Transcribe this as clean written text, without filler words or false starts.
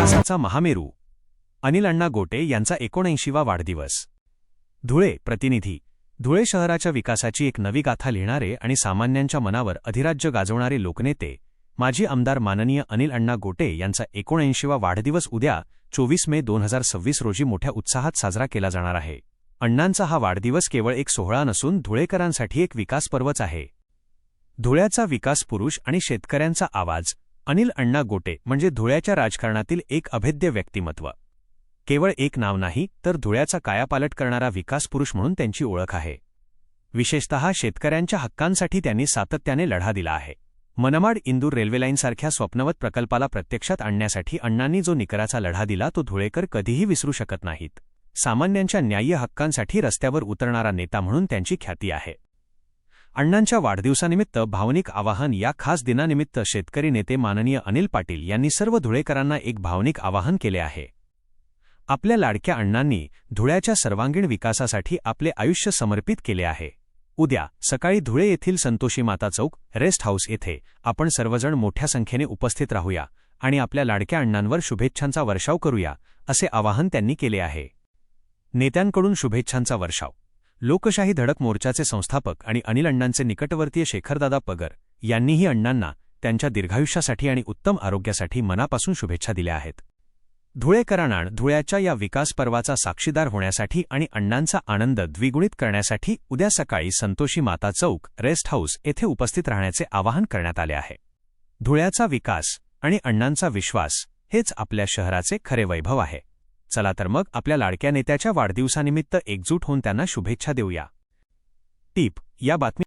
विकासाचा महामेरू अनिल अण्णा गोटे यांचा 79वा वाढदिवस। धुळे प्रतिनिधी। धुळे शहराच्या विकासाची एक नवी गाथा लिहिणारे आणि सामान्यांच्या मनावर अधिराज्य गाजवणारे लोकनेते माजी आमदार माननीय अनिल अण्णा गोटे यांचा 79वा वाढदिवस उद्या 24 मे 2026 रोजी मोठ्या उत्साहात साजरा केला जाणार आहे। अण्णांचा हा वाढदिवस केवळ एक सोहळा नसून धुळेकरांसाठी एक विकास पर्वच आहे। धुळ्याचा विकास पुरुष आणि शेतकऱ्यांचा आवाज अनिल अण्णा गोटे म्हणजे धुळ्याच्या राजकारणातील एक अभेद्य व्यक्तिमत्व। केवळ एक नाव नाही तर धुळ्याचा कायापालट करणारा विकास पुरुष म्हणून त्यांची ओळख आहे। विशेषतः शेतकऱ्यांच्या हक्कांसाठी त्यांनी सातत्याने लढा दिला आहे। मनमाड इंदूर रेल्वे लाईनसारख्या स्वप्नवत प्रकल्पाला प्रत्यक्षात आणण्यासाठी अण्णांनी जो निकराचा लढा दिला तो धुळेकर कधीही विसरू शकत नाहीत। सामान्यांच्या न्याय्य हक्कांसाठी रस्त्यावर उतरणारा नेता म्हणून त्यांची ख्याती आहे। अण्णांच्या वाढदिवसानिमित्त भावनिक आवाहन या खास दिनानिमित्त शेतकरी नेते माननीय अनिल पाटील यांनी सर्व धुळेकरांना एक भावनिक आवाहन केले आहे। आपल्या लाडक्या अण्णांनी धुळ्याच्या सर्वांगीण विकासासाठी आपले आयुष्य समर्पित केले आहे। उद्या सकाळी धुळे येथील संतोषी माता चौक रेस्ट हाऊस येथे आपण सर्वजण मोठ्या संख्येने उपस्थित राहूया आणि आपल्या लाडक्या अण्णांवर शुभेच्छांचा वर्षाव करूया असे आवाहन त्यांनी केले आहे। नेत्यांकडून शुभेच्छांचा वर्षाव। लोकशाही धडक मोर्चाचे संस्थापक आणि अनिल अण्णांचे निकटवर्तीय शेखरदादा पगर यांनीही अण्णांना त्यांच्या दीर्घायुष्यासाठी आणि उत्तम आरोग्यासाठी मनापासून शुभेच्छा दिल्या आहेत। धुळेकरांना धुळ्याच्या या विकास पर्वाचा साक्षीदार होण्यासाठी आणि अण्णांचा आनंद द्विगुणित करण्यासाठी उद्या सकाळी संतोषी माता चौक रेस्ट हाऊस येथे उपस्थित राहण्याचे आवाहन करण्यात आले आहे। धुळ्याचा विकास आणि अण्णांचा विश्वास हेच आपल्या शहराचे खरे वैभव आहे। चला तर मग आपल्या लाडक्या नेत्याच्या वाढदिवसानिमित्त एकजूट होऊन त्यांना शुभेच्छा देऊया। टीप या बातमी